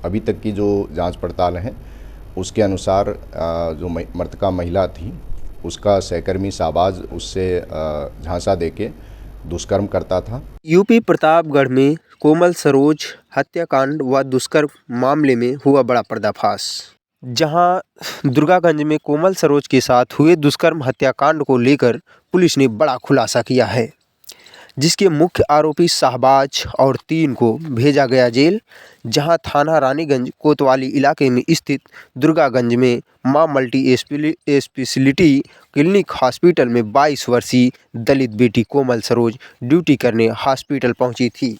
अभी तक की जो जांच पड़ताल है उसके अनुसार जो मृतका महिला थी उसका सहकर्मी शाहबाज उससे झांसा देके दुष्कर्म करता था। यूपी प्रतापगढ़ में कोमल सरोज हत्याकांड व दुष्कर्म मामले में हुआ बड़ा पर्दाफाश। जहां दुर्गागंज में कोमल सरोज के साथ हुए दुष्कर्म हत्याकांड को लेकर पुलिस ने बड़ा खुलासा किया है, जिसके मुख्य आरोपी शाहबाज और 3 को भेजा गया जेल। जहां थाना रानीगंज कोतवाली इलाके में स्थित दुर्गागंज में मां मल्टी स्पेशलिटी क्लिनिक हॉस्पिटल में 22 वर्षीय दलित बेटी कोमल सरोज ड्यूटी करने हॉस्पिटल पहुंची थी,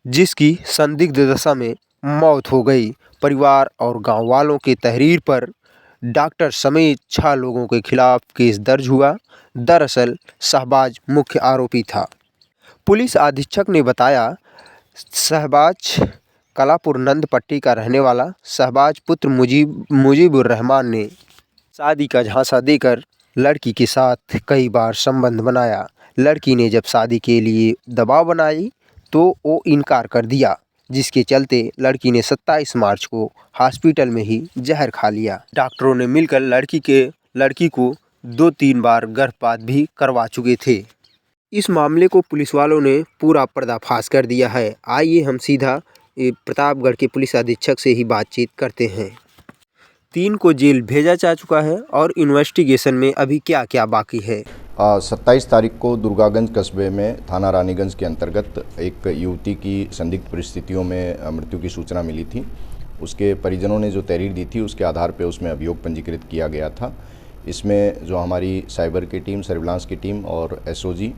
जिसकी संदिग्ध दशा में मौत हो गई। परिवार और गांव वालों के तहरीर पर डॉक्टर समेत 6 लोगों के खिलाफ केस दर्ज हुआ। दरअसल शहबाज मुख्य आरोपी था। पुलिस अधीक्षक ने बताया, शहबाज कलापुर नंदपट्टी का रहने वाला शहबाज पुत्र मुजीबुर रहमान ने शादी का झांसा देकर लड़की के साथ कई बार संबंध बनाया। लड़की ने जब शादी के लिए दबाव बनाई तो वो इनकार कर दिया, जिसके चलते लड़की ने 27 मार्च को हॉस्पिटल में ही जहर खा लिया। डॉक्टरों ने मिलकर लड़की को 2-3 बार गर्भपात भी करवा चुके थे। इस मामले को पुलिस वालों ने पूरा पर्दाफाश कर दिया है। आइए हम सीधा प्रतापगढ़ के पुलिस अधीक्षक से ही बातचीत करते हैं। 3 को जेल भेजा जा चुका है और इन्वेस्टिगेशन में अभी क्या क्या बाकी है। 27 तारीख को दुर्गागंज कस्बे में थाना रानीगंज के अंतर्गत एक युवती की संदिग्ध परिस्थितियों में मृत्यु की सूचना मिली थी। उसके परिजनों ने जो तहरीर दी थी उसके आधार पर उसमें अभियोग पंजीकृत किया गया था। इसमें जो हमारी साइबर की टीम, सर्विलांस की टीम और एसओजी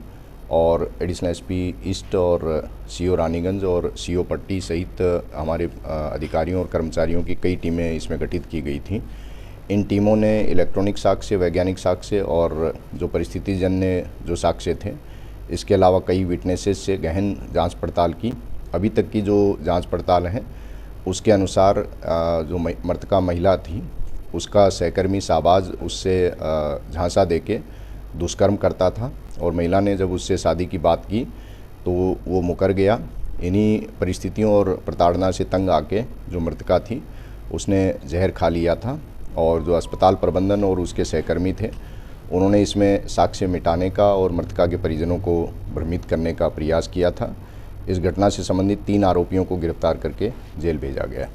और एडिशनल एसपी ईस्ट और सीओ रानीगंज और सीओ पट्टी सहित हमारे अधिकारियों और कर्मचारियों की कई टीमें इसमें गठित की गई थी। इन टीमों ने इलेक्ट्रॉनिक साक्ष्य, वैज्ञानिक साक्ष्य और जो परिस्थितिजन्य जो साक्ष्य थे, इसके अलावा कई विटनेसेस से गहन जांच पड़ताल की। अभी तक की जो जांच पड़ताल है उसके अनुसार जो मृतका महिला थी उसका सहकर्मी शाहबाज उससे झांसा देके दुष्कर्म करता था और महिला ने जब उससे शादी की बात की तो वो मुकर गया। इन्हीं परिस्थितियों और प्रताड़ना से तंग आके जो मृतका थी उसने जहर खा लिया था और जो अस्पताल प्रबंधन और उसके सहकर्मी थे उन्होंने इसमें साक्ष्य मिटाने का और मृतका के परिजनों को भ्रमित करने का प्रयास किया था। इस घटना से संबंधित 3 आरोपियों को गिरफ्तार करके जेल भेजा गया।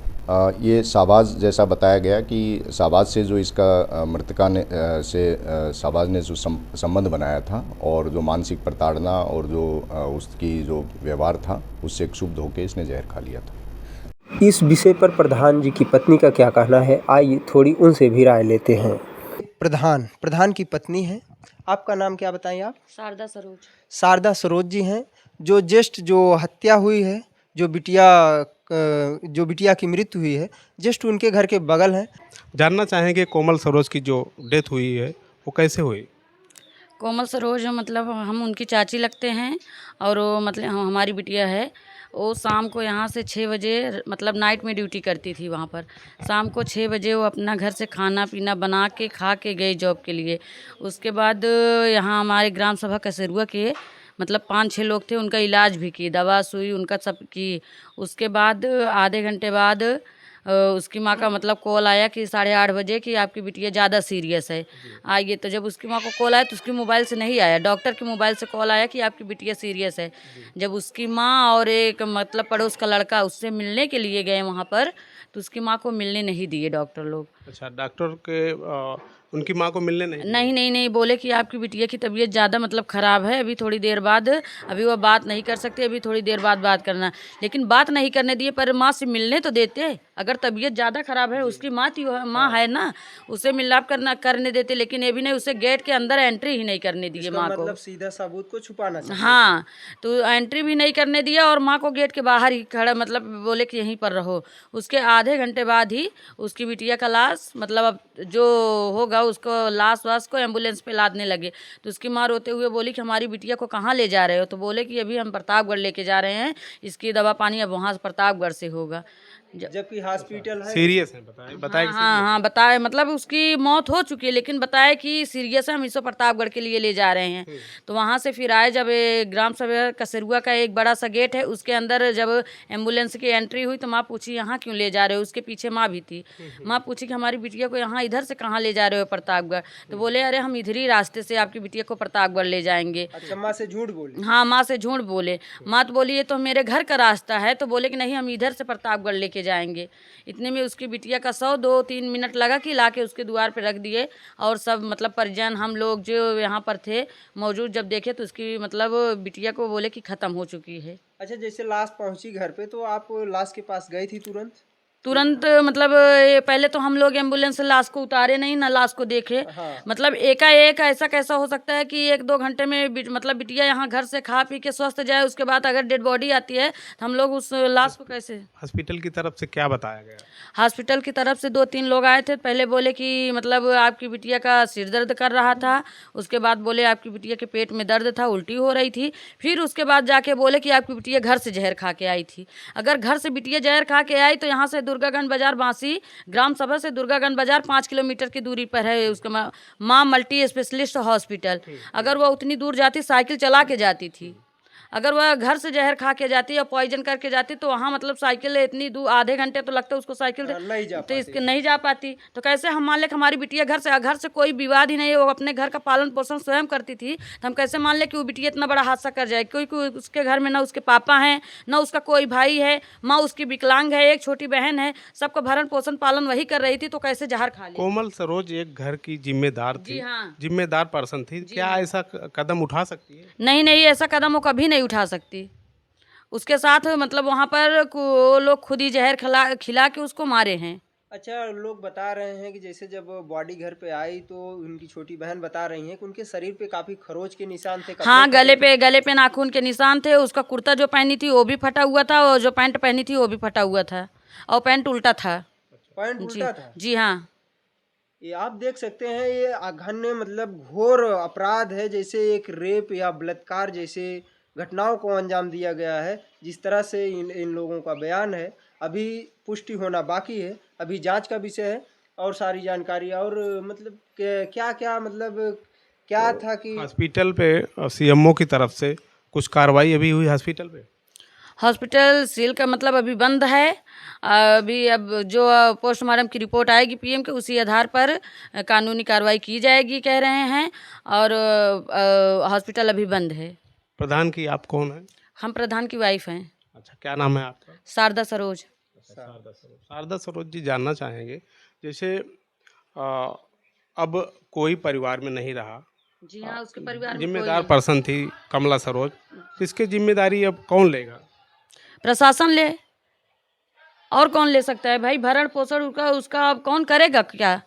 ये शाहबाज, जैसा बताया गया कि शाहबाज से जो इसका मृतका ने शाहबाज ने जो संबंध बनाया था और जो मानसिक प्रताड़ना और जो उसकी जो व्यवहार था उससे क्षुब्ध होकर इसने जहर खा लिया था। इस विषय पर प्रधान जी की पत्नी का क्या कहना है, आइए थोड़ी उनसे भी राय लेते हैं। प्रधान की पत्नी है, आपका नाम क्या बताएं आप? शारदा सरोज जी हैं, जो हत्या हुई है, जो बिटिया की मृत्यु हुई है, जस्ट उनके घर के बगल हैं। जानना चाहेंगे कोमल सरोज की जो डेथ हुई है वो कैसे हुई? कोमल सरोज मतलब हम उनकी चाची लगते हैं और वो मतलब हमारी बिटिया है। वो शाम को यहाँ से 6 बजे मतलब नाइट में ड्यूटी करती थी वहाँ पर। शाम को 6 बजे वो अपना घर से खाना पीना बना के खा के गई जॉब के लिए। उसके बाद यहाँ हमारे ग्राम सभा कसेरुआ के मतलब 5-6 लोग थे, उनका इलाज भी की, दवा सुई उनका सब की। उसके बाद आधे घंटे बाद उसकी माँ का मतलब कॉल आया कि 8:30 बजे कि आपकी बिटिया ज़्यादा सीरियस है, आइए। तो जब उसकी माँ को कॉल आया तो उसकी मोबाइल से नहीं आया, डॉक्टर के मोबाइल से कॉल आया कि आपकी बिटिया सीरियस है। जब उसकी माँ और एक मतलब पड़ोस का लड़का उससे मिलने के लिए गए वहाँ पर तो उसकी माँ को मिलने नहीं दिए डॉक्टर लोग। अच्छा, डॉक्टर के उनकी माँ को मिलने नहीं बोले कि आपकी बिटिया की तबीयत ज़्यादा मतलब ख़राब है, अभी थोड़ी देर बाद, अभी वो बात नहीं कर सकते, अभी थोड़ी देर बाद बात करना। लेकिन बात नहीं करने दिए, पर माँ से मिलने तो देते। अगर तबीयत ज़्यादा ख़राब है, उसकी माँ है ना, उसे मिलाप करने देते। लेकिन ये भी नहीं, उसे गेट के अंदर एंट्री ही नहीं करने दिए माँ को। मतलब सीधा सबूत को छुपाना चाहिए। हाँ, तो एंट्री भी नहीं करने दिया और माँ को गेट के बाहर ही खड़ा मतलब बोले कि यहीं पर रहो। उसके आधे घंटे बाद ही उसकी बिटिया का लाश मतलब अब जो होगा उसको लाश वाश को एम्बुलेंस पे लादने लगे। तो उसकी माँ रोते हुए बोली कि हमारी बिटिया को कहाँ ले जा रहे हो? तो बोले कि अभी हम प्रतापगढ़ लेके जा रहे हैं, इसकी दवा पानी अब वहाँ प्रतापगढ़ से होगा। जबकि हॉस्पिटल है। सीरियस है, बताए हाँ बताए, मतलब उसकी मौत हो चुकी है, लेकिन बताए कि सीरियस है, हम इसको प्रतापगढ़ के लिए ले जा रहे हैं। तो वहाँ से फिर आए, जब ग्राम सभा कसेरुआ का एक बड़ा सा गेट है, उसके अंदर जब एम्बुलेंस की एंट्री हुई तो माँ पूछी यहाँ क्यों ले जा रहे हो, उसके पीछे माँ भी थी। माँ पूछी कि हमारी बिटिया को यहाँ इधर से कहाँ ले जा रहे हो प्रतापगढ़, तो बोले अरे हम इधर ही रास्ते से आपकी बिटिया को प्रतापगढ़ ले जाएंगे। अच्छा, माँ से झूठ बोली? हाँ, माँ से झूठ बोले। माँ तो बोली ये तो मेरे घर का रास्ता है, तो बोले कि नहीं हम इधर से प्रतापगढ़ लेके जाएंगे। इतने में उसकी बिटिया का 2-3 मिनट लगा कि लाके उसके द्वार पे रख दिए, और सब मतलब परिजन हम लोग जो यहाँ पर थे मौजूद, जब देखे तो उसकी मतलब बिटिया को बोले कि ख़त्म हो चुकी है। अच्छा, जैसे लाश पहुंची घर पे तो आप लाश के पास गई थी तुरंत मतलब ये पहले तो हम लोग एम्बुलेंस से लाश को उतारे नहीं ना, लाश को देखे। हाँ। मतलब एकाएक ऐसा कैसा हो सकता है कि 1-2 घंटे में मतलब बिटिया यहाँ घर से खा पी के स्वस्थ जाए, उसके बाद अगर डेड बॉडी आती है तो हम लोग उस लाश को कैसे। हॉस्पिटल की तरफ से क्या बताया गया? हॉस्पिटल की तरफ से 2-3 लोग आए थे। पहले बोले कि मतलब आपकी बिटिया का सिर दर्द कर रहा था, उसके बाद बोले आपकी बिटिया के पेट में दर्द था, उल्टी हो रही थी, फिर उसके बाद जाके बोले कि आपकी बिटिया घर से जहर खा के आई थी। अगर घर से बिटिया जहर खा के आई तो यहाँ से दुर्गागंज बाजार, बांसी ग्राम सभा से दुर्गागंज बाजार 5 किलोमीटर की दूरी पर है उसका माँ मल्टी स्पेशलिस्ट हॉस्पिटल। अगर वह उतनी दूर जाती, साइकिल चला के जाती थी। अगर वह घर से जहर खा के जाती या पॉइजन करके जाती तो वहाँ मतलब साइकिल इतनी दूर, आधे घंटे तो लगता है उसको साइकिल तो इसके नहीं जा पाती। तो कैसे हम मान ले कि हमारी बिटिया घर से कोई विवाद ही नहीं है, वो अपने घर का पालन पोषण स्वयं करती थी, तो हम कैसे मान ले कि वो बिटिया इतना बड़ा हादसा कर जाए। क्योंकि उसके घर में ना उसके पापा हैं, ना उसका कोई भाई है, माँ उसकी विकलांग है, एक छोटी बहन है, सबका भरण पोषण पालन वही कर रही थी, तो कैसे जहर खा ली। कोमल सरोज एक घर की जिम्मेदार थी, हाँ। जिम्मेदार पर्सन थी, क्या ऐसा कदम उठा सकती है? नहीं, ऐसा कदम वो कभी नहीं उठा सकती। उसके साथ मतलब वहाँ पर वो लोग खुद ही जहर खिला के उसको मारे हैं। अच्छा, लोग बता रहे हैं कि जैसे जब बॉडी घर पे आई तो उनकी छोटी बहन बता रही हैं कि उनके शरीर पे काफी खरोच के निशान थे। हाँ, गले पे नाखून के निशान थे। उसका कुर्ता जो पहनी थी वो भी फटा हुआ था, और जो पैंट पहनी थी वो भी फटा हुआ था, और पैंट उल्टा था। पैंट उल्टा था? जी हाँ। ये आप देख सकते हैं, ये अघन्य मतलब घोर अपराध है। जैसे एक रेप या बलात्कार जैसे घटनाओं को अंजाम दिया गया है। जिस तरह से इन लोगों का बयान है, अभी पुष्टि होना बाकी है, अभी जांच का विषय है। और सारी जानकारी और मतलब क्या क्या मतलब क्या था कि हॉस्पिटल पे सीएमओ की तरफ से कुछ कार्रवाई अभी हुई हॉस्पिटल पे? हॉस्पिटल सील का मतलब अभी बंद है। अभी अब जो पोस्टमार्टम की रिपोर्ट आएगी पीएम के, उसी आधार पर कानूनी कार्रवाई की जाएगी कह रहे हैं। और हॉस्पिटल अभी बंद है। प्रधान की आप कौन है? हम प्रधान की वाइफ हैं। अच्छा, क्या नाम है आपका? शारदा सरोज। शारदा सरोज जी, जानना चाहेंगे जैसे अब कोई परिवार में नहीं रहा। जी हाँ, उसके परिवार में जिम्मेदार पर्सन थी कमला सरोज, इसकी जिम्मेदारी अब कौन लेगा? प्रशासन ले, और कौन ले सकता है भाई? भरण पोषण उसका अब कौन करेगा क्या?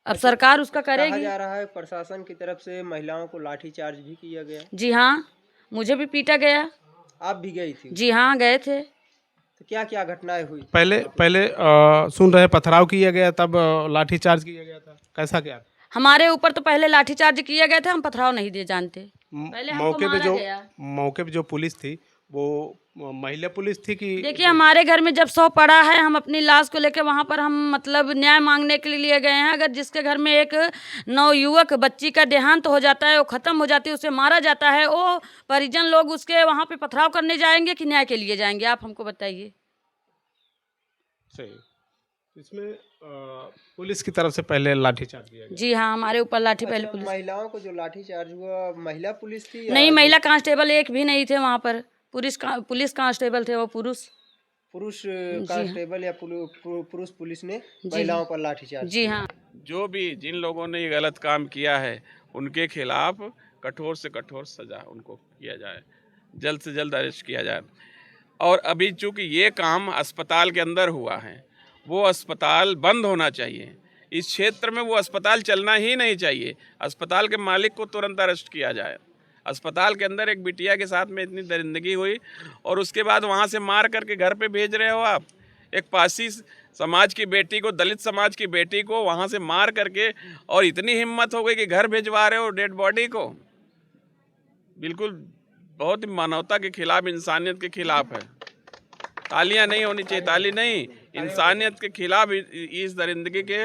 अब सरकार उसका करेगी। कहा जा रहा है प्रशासन की तरफ से महिलाओं को लाठीचार्ज भी किया गया। जी हाँ, मुझे भी पीटा गया। आप भी गई थी? जी हाँ, गए थे। तो क्या क्या घटनाएं हुई? पहले सुन रहे पथराव किया गया, तब लाठीचार्ज किया गया था, कैसा क्या? हमारे ऊपर तो पहले लाठीचार्ज किया गया था, हम पथराव नहीं दे जानते। पहले हमको मारा गया। मौके पे जो पुलिस थी वो महिला पुलिस थी कि? देखिए, हमारे घर में जब 100 पड़ा है, हम अपनी लाश को लेकर वहाँ पर हम मतलब न्याय मांगने के लिए गए हैं। अगर जिसके घर में एक नवयुवक बच्ची का देहांत हो जाता है, वो ख़त्म हो जाती है, उसे मारा जाता है, वो परिजन लोग उसके वहाँ पे पथराव करने जाएंगे कि न्याय के लिए जाएंगे? आप हमको बताइए। सही। इसमें पुलिस की तरफ से पहले लाठीचार्ज किया गया? जी हाँ, हमारे ऊपर लाठी पहले पुलिस। महिलाओं को जो लाठीचार्ज हुआ, महिला पुलिस थी या नहीं, महिला कांस्टेबल एक भी नहीं थे वहाँ पर। पुलिस कांस्टेबल थे, वो पुरुष कांस्टेबल या पुरुष पुलिस ने महिलाओं पर लाठीचार्ज। जी हाँ। जो भी जिन लोगों ने ये गलत काम किया है उनके खिलाफ कठोर से कठोर सजा उनको किया जाए, जल्द से जल्द अरेस्ट किया जाए। और अभी चूंकि ये काम अस्पताल के अंदर हुआ है, वो अस्पताल बंद होना चाहिए। इस क्षेत्र में वो अस्पताल चलना ही नहीं चाहिए। अस्पताल के मालिक को तुरंत अरेस्ट किया जाए। अस्पताल के अंदर एक बिटिया के साथ में इतनी दरिंदगी हुई और उसके बाद वहाँ से मार करके घर पे भेज रहे हो आप। एक पासी समाज की बेटी को, दलित समाज की बेटी को वहाँ से मार करके, और इतनी हिम्मत हो गई कि घर भिजवा रहे हो डेड बॉडी को। बिल्कुल बहुत ही मानवता के खिलाफ, इंसानियत के खिलाफ है। तालियां नहीं होनी चाहिए, ताली नहीं, इंसानियत के खिलाफ इस दरिंदगी के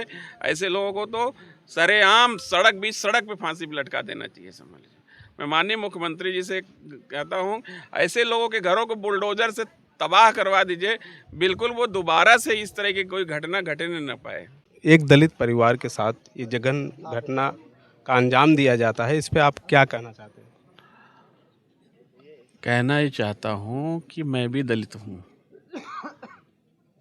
ऐसे लोगों को तो सरेआम बीच सड़क पे फांसी पे लटका देना चाहिए। समझ लीजिए, मैं माननीय मुख्यमंत्री जी से कहता हूँ, ऐसे लोगों के घरों को बुलडोजर से तबाह करवा दीजिए, बिल्कुल वो दोबारा से इस तरह की कोई घटना घटने न पाए। एक दलित परिवार के साथ ये जघन घटना का अंजाम दिया जाता है, इस पे आप क्या कहना चाहते हैं? कहना ही चाहता हूँ कि मैं भी दलित हूँ,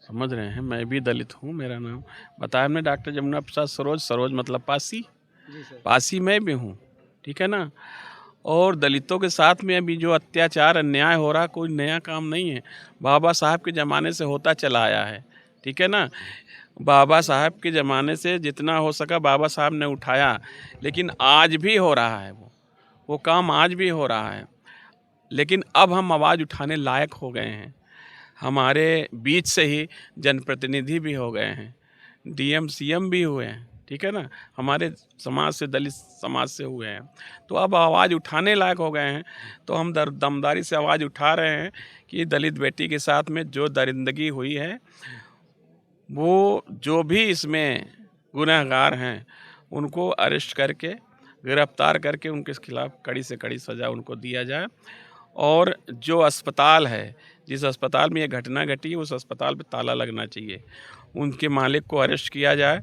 समझ रहे हैं, मैं भी दलित हूँ। मेरा नाम बताया हमने डॉक्टर जमुना प्रसाद सरोज, सरोज मतलब पासी, पासी मैं भी हूँ, ठीक है ना। और दलितों के साथ में अभी जो अत्याचार अन्याय हो रहा, कोई नया काम नहीं है, बाबा साहब के ज़माने से होता चला आया है, ठीक है ना। बाबा साहब के ज़माने से जितना हो सका बाबा साहब ने उठाया, लेकिन आज भी हो रहा है वो काम आज भी हो रहा है। लेकिन अब हम आवाज़ उठाने लायक हो गए हैं, हमारे बीच से ही जनप्रतिनिधि भी हो गए हैं, डीएम सीएम भी हुए हैं, ठीक है ना, हमारे समाज से, दलित समाज से हुए हैं, तो अब आवाज़ उठाने लायक हो गए हैं। तो हम दमदारी से आवाज़ उठा रहे हैं कि दलित बेटी के साथ में जो दरिंदगी हुई है, वो जो भी इसमें गुनहगार हैं उनको अरेस्ट करके, गिरफ्तार करके उनके खिलाफ कड़ी से कड़ी सज़ा उनको दिया जाए। और जो अस्पताल है, जिस अस्पताल में ये घटना घटी है, उस अस्पताल पे ताला लगना चाहिए, उनके मालिक को अरेस्ट किया जाए,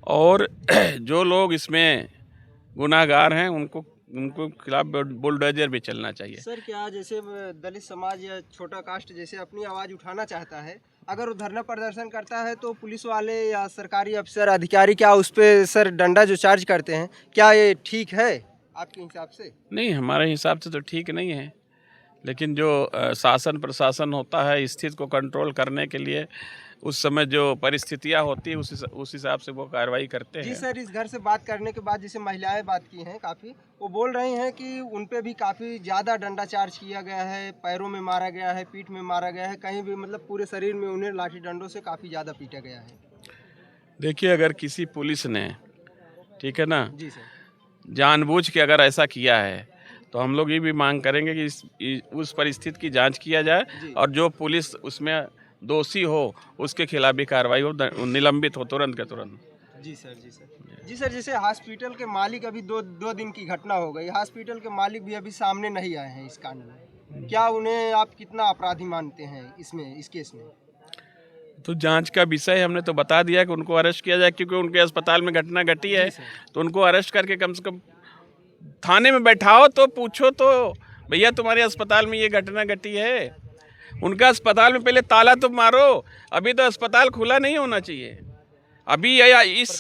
और जो लोग इसमें गुनाहगार हैं उनको खिलाफ बुलडोजर भी चलना चाहिए। सर, क्या जैसे दलित समाज या छोटा कास्ट जैसे अपनी आवाज़ उठाना चाहता है, अगर वो धरना प्रदर्शन करता है तो पुलिस वाले या सरकारी अफसर अधिकारी क्या उस पर सर डंडा जो चार्ज करते हैं, क्या ये ठीक है आपके हिसाब से? नहीं, हमारे हिसाब से तो ठीक नहीं है, लेकिन जो शासन प्रशासन होता है स्थिति को कंट्रोल करने के लिए, उस समय जो परिस्थितियां होती है उस हिसाब से वो कार्रवाई करते हैं। जी सर, इस घर से बात करने के बाद जैसे महिलाएं बात की हैं काफ़ी, वो बोल रही हैं कि उन पे भी काफ़ी ज़्यादा डंडा चार्ज किया गया है, पैरों में मारा गया है, पीठ में मारा गया है, कहीं भी मतलब पूरे शरीर में उन्हें लाठी डंडों से काफ़ी ज़्यादा पीटा गया है। देखिए, अगर किसी पुलिस ने, ठीक है ना, जी सर, जानबूझ के अगर ऐसा किया है तो हम लोग ये भी मांग करेंगे कि उस परिस्थिति की जांच किया जाए, और जो पुलिस उसमें दोषी हो उसके खिलाफ भी कार्रवाई हो, निलंबित हो तुरंत के तुरंत। जी सर, जी सर, जी सर। जैसे हॉस्पिटल के मालिक, अभी दो दिन की घटना हो गई, हॉस्पिटल के मालिक भी अभी सामने नहीं आए हैं इस कांड में, क्या उन्हें आप कितना अपराधी मानते हैं इसमें, इस केस में? तो जांच का विषय हमने तो बता दिया कि उनको अरेस्ट किया जाए, क्योंकि उनके अस्पताल में घटना घटी है, तो उनको अरेस्ट करके कम से कम थाने में बैठाओ, तो पूछो तो भैया तुम्हारे अस्पताल में ये घटना घटी है, उनका अस्पताल में पहले ताला तो मारो। अभी तो अस्पताल खुला नहीं होना चाहिए, अभी इस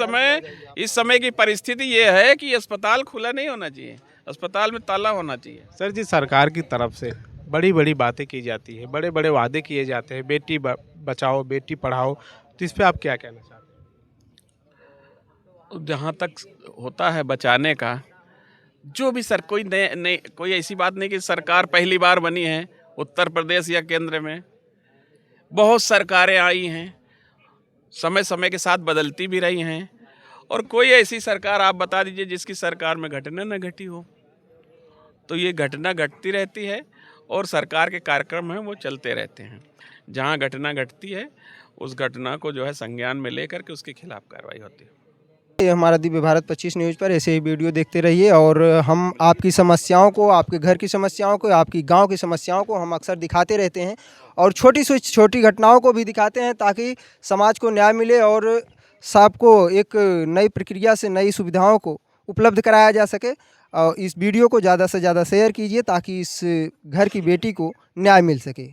समय की परिस्थिति ये है कि अस्पताल खुला नहीं होना चाहिए, अस्पताल में ताला होना चाहिए। सर जी, सरकार की तरफ से बड़ी बड़ी बातें की जाती है, बड़े बड़े वादे किए जाते हैं, बेटी बचाओ बेटी पढ़ाओ, तो इस पे आप क्या कहना चाहते हैं? जहाँ तक होता है बचाने का, जो भी सर कोई ऐसी बात नहीं कि सरकार पहली बार बनी है उत्तर प्रदेश या केंद्र में, बहुत सरकारें आई हैं, समय समय के साथ बदलती भी रही हैं, और कोई ऐसी सरकार आप बता दीजिए जिसकी सरकार में घटना न घटी हो। तो ये घटना घटती रहती है, और सरकार के कार्यक्रम हैं वो चलते रहते हैं। जहाँ घटना घटती है उस घटना को जो है संज्ञान में लेकर के उसके खिलाफ कार्रवाई होती है। ये हमारा दिव्य भारत 25 न्यूज़ पर ऐसे ही वीडियो देखते रहिए, और हम आपकी समस्याओं को, आपके घर की समस्याओं को, आपकी गांव की समस्याओं को हम अक्सर दिखाते रहते हैं, और छोटी से छोटी घटनाओं को भी दिखाते हैं, ताकि समाज को न्याय मिले और सबको एक नई प्रक्रिया से नई सुविधाओं को उपलब्ध कराया जा सके। और इस वीडियो को ज़्यादा से ज़्यादा शेयर कीजिए ताकि इस घर की बेटी को न्याय मिल सके।